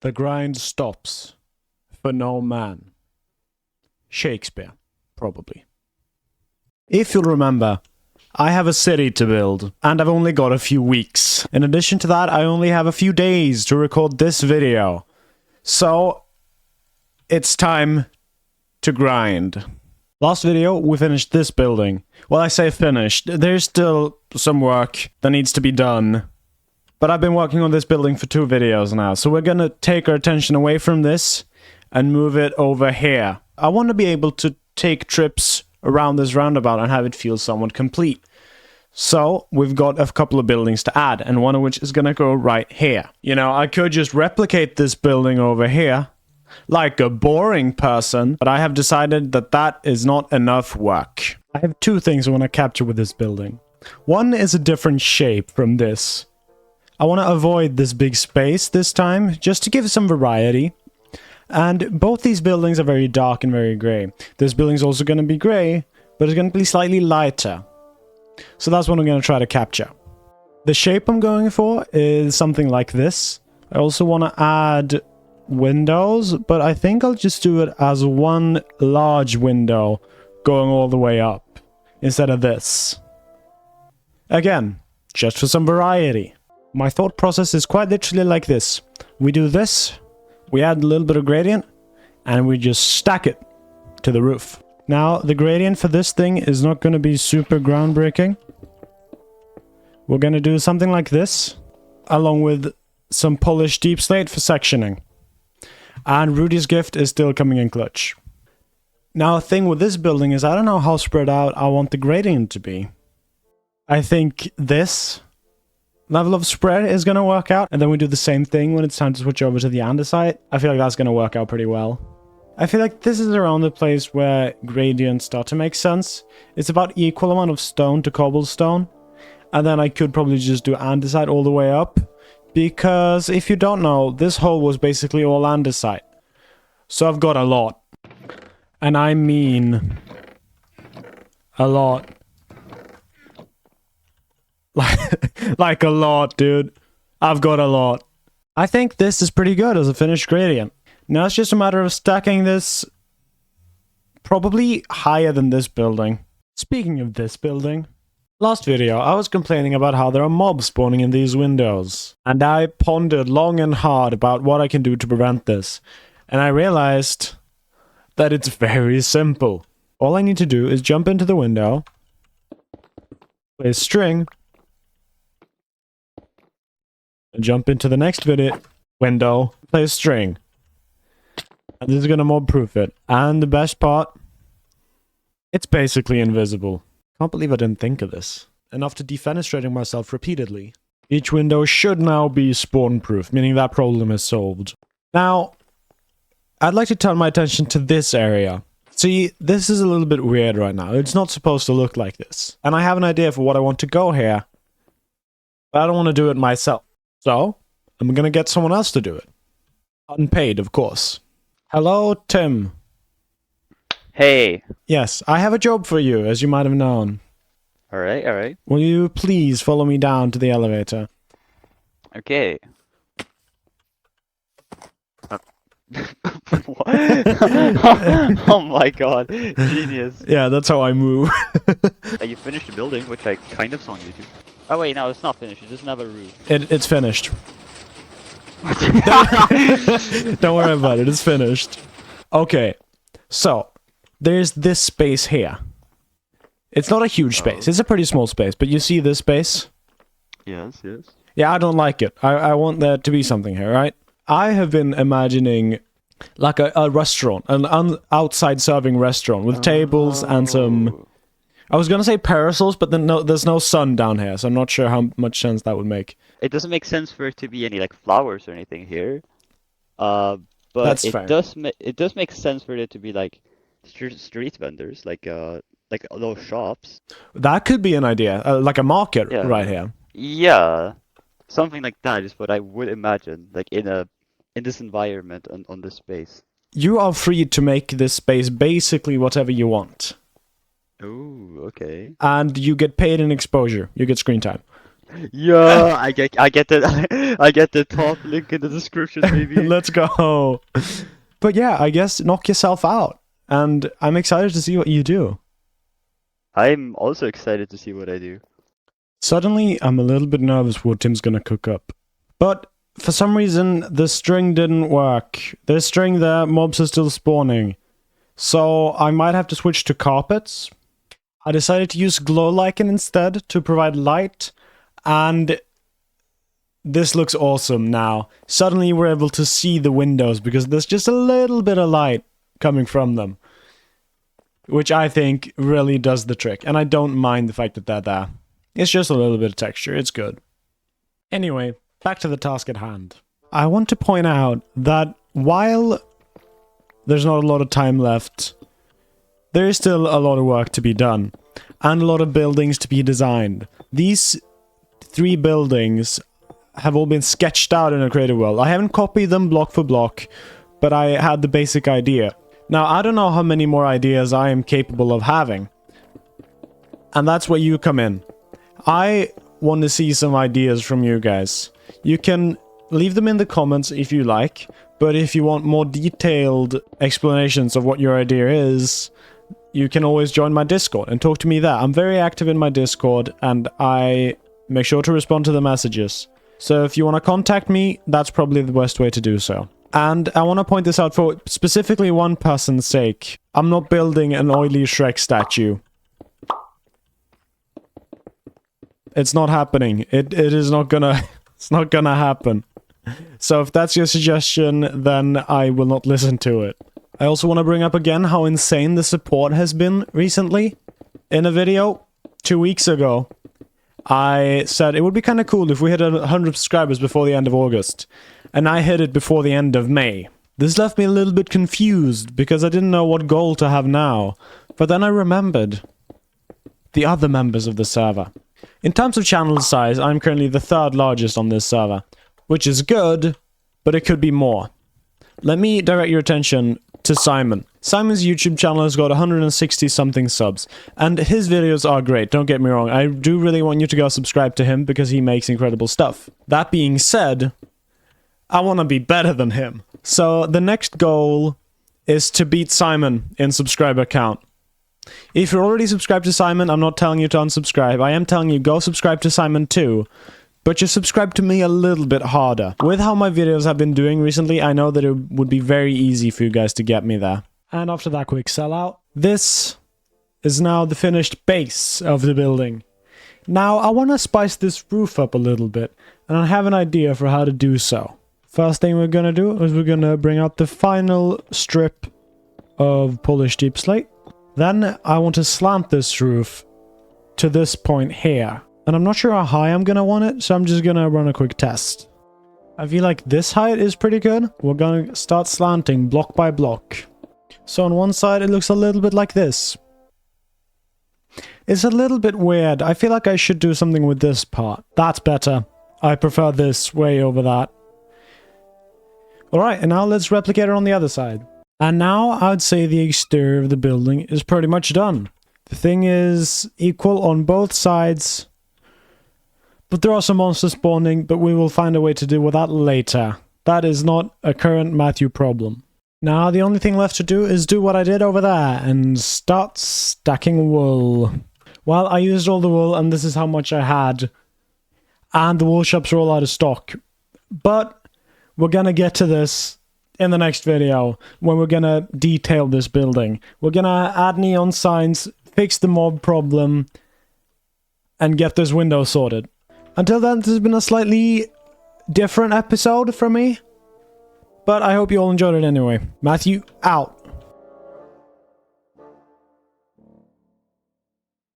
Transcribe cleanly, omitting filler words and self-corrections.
The grind stops for no man. Shakespeare, probably. If you'll remember, I have a city to build, and I've only got a few weeks. In addition to that, I only have a few days to record this video. So, it's time to grind. Last video, we finished this building. Well, I say finished. There's still some work that needs to be done. But I've been working on this building for 2 videos now, so we're gonna take our attention away from this and move it over here. I want to be able to take trips around this roundabout and have it feel somewhat complete. So, we've got a couple of buildings to add, and one of which is gonna go right here. You know, I could just replicate this building over here, like a boring person, but I have decided that that is not enough work. I have 2 things I want to capture with this building. One is a different shape from this. I want to avoid this big space this time, just to give some variety. And both these buildings are very dark and very grey. This building's also going to be grey, but it's going to be slightly lighter. So that's what I'm going to try to capture. The shape I'm going for is something like this. I also want to add windows, but I think I'll just do it as one large window going all the way up, instead of this. Again, just for some variety. My thought process is quite literally like this. We do this, we add a little bit of gradient, and we just stack it to the roof. Now, the gradient for this thing is not going to be super groundbreaking. We're going to do something like this, along with some polished deep slate for sectioning. And Rudy's gift is still coming in clutch. Now, the thing with this building is I don't know how spread out I want the gradient to be. I think this level of spread is going to work out, and then we do the same thing when it's time to switch over to the andesite. I feel like that's going to work out pretty well. I feel like this is around the place where gradients start to make sense. It's about equal amount of stone to cobblestone, and then I could probably just do andesite all the way up, because if you don't know, this hole was basically all andesite. So I've got a lot. And I mean a lot. Like a lot, dude. I've got a lot. I think this is pretty good as a finished gradient. Now it's just a matter of stacking this probably higher than this building. Speaking of this building, last video I was complaining about how there are mobs spawning in these windows. And I pondered long and hard about what I can do to prevent this. And I realized that it's very simple. All I need to do is jump into the window, place string, and jump into the next window, place string. And this is gonna mob proof it. And the best part, it's basically invisible. Can't believe I didn't think of this. And after defenestrating myself repeatedly, each window should now be spawn proof, meaning that problem is solved. Now, I'd like to turn my attention to this area. See, this is a little bit weird right now. It's not supposed to look like this. And I have an idea for what I want to go here, but I don't want to do it myself. So, I'm gonna get someone else to do it. Unpaid, of course. Hello, Tim. Hey. Yes, I have a job for you, as you might have known. Alright, alright. Will you please follow me down to the elevator? Okay. What? Oh my god, genius. Yeah, that's how I move. You finished the building, which I kind of saw on YouTube. Oh wait, no, it's not finished, it doesn't have a roof. It's finished. Don't worry about it, it's finished. Okay, so, there's this space here. It's not a huge space, it's a pretty small space, but you see this space? Yes, yes. Yeah, I don't like it. I want there to be something here, right? I have been imagining like a restaurant, an outside serving restaurant with tables and some... I was gonna say parasols, but then there's no sun down here, so I'm not sure how much sense that would make. It doesn't make sense for it to be any like flowers or anything here. But That's it fair. does make sense for it to be like street vendors, like those shops. That could be an idea, like a market Yeah. right here. Yeah, something like that is what I would imagine, like in this environment on this space. You are free to make this space basically whatever you want. Oh, okay. And you get paid in exposure. You get screen time. Yeah, I get the I get the top link in the description, maybe. Let's go. But yeah, I guess knock yourself out. And I'm excited to see what you do. I'm also excited to see what I do. Suddenly, I'm a little bit nervous what Tim's gonna cook up. But for some reason, the string didn't work. There's string there, mobs are still spawning. So I might have to switch to carpets. I decided to use glow lichen instead to provide light. And this looks awesome now. Suddenly we're able to see the windows because there's just a little bit of light coming from them. Which I think really does the trick. And I don't mind the fact that they're there. It's just a little bit of texture. It's good. Anyway, back to the task at hand. I want to point out that while there's not a lot of time left, there is still a lot of work to be done. And a lot of buildings to be designed. These 3 buildings have all been sketched out in a creative world. I haven't copied them block for block, but I had the basic idea. Now, I don't know how many more ideas I am capable of having. And that's where you come in. I want to see some ideas from you guys. You can leave them in the comments if you like, but if you want more detailed explanations of what your idea is, you can always join my Discord and talk to me there. I'm very active in my Discord, and I make sure to respond to the messages. So if you want to contact me, that's probably the best way to do so. And I want to point this out for specifically one person's sake. I'm not building an oily Shrek statue. It's not happening. It is not gonna... It's not gonna happen. So if that's your suggestion, then I will not listen to it. I also want to bring up again how insane the support has been recently. In a video 2 weeks ago, I said it would be kind of cool if we hit 100 subscribers before the end of August. And I hit it before the end of May. This left me a little bit confused, because I didn't know what goal to have now. But then I remembered the other members of the server. In terms of channel size, I'm currently the 3rd largest on this server. Which is good, but it could be more. Let me direct your attention to Simon. Simon's YouTube channel has got 160 something subs, and his videos are great, don't get me wrong. I do really want you to go subscribe to him because he makes incredible stuff. That being said, I want to be better than him. So the next goal is to beat Simon in subscriber count. If you're already subscribed to Simon, I'm not telling you to unsubscribe. I am telling you go subscribe to Simon too. But just subscribe to me a little bit harder. With how my videos have been doing recently, I know that it would be very easy for you guys to get me there. And after that quick sellout, this is now the finished base of the building. Now, I want to spice this roof up a little bit, and I have an idea for how to do so. First thing we're gonna do is we're gonna bring out the final strip of polished deep slate. Then I want to slant this roof to this point here. And I'm not sure how high I'm gonna want it, so I'm just gonna run a quick test. I feel like this height is pretty good. We're gonna start slanting block by block. So on one side it looks a little bit like this. It's a little bit weird. I feel like I should do something with this part. That's better. I prefer this way over that. Alright, and now let's replicate it on the other side. And now I'd say the exterior of the building is pretty much done. The thing is equal on both sides. But there are some monsters spawning, but we will find a way to deal with that later. That is not a current Matthew problem. Now the only thing left to do is do what I did over there and start stacking wool. Well, I used all the wool and this is how much I had. And the wool shops are all out of stock. But we're gonna get to this in the next video when we're gonna detail this building. We're gonna add neon signs, fix the mob problem, and get this window sorted. Until then, this has been a slightly different episode for me, but I hope you all enjoyed it anyway. Matthew, out.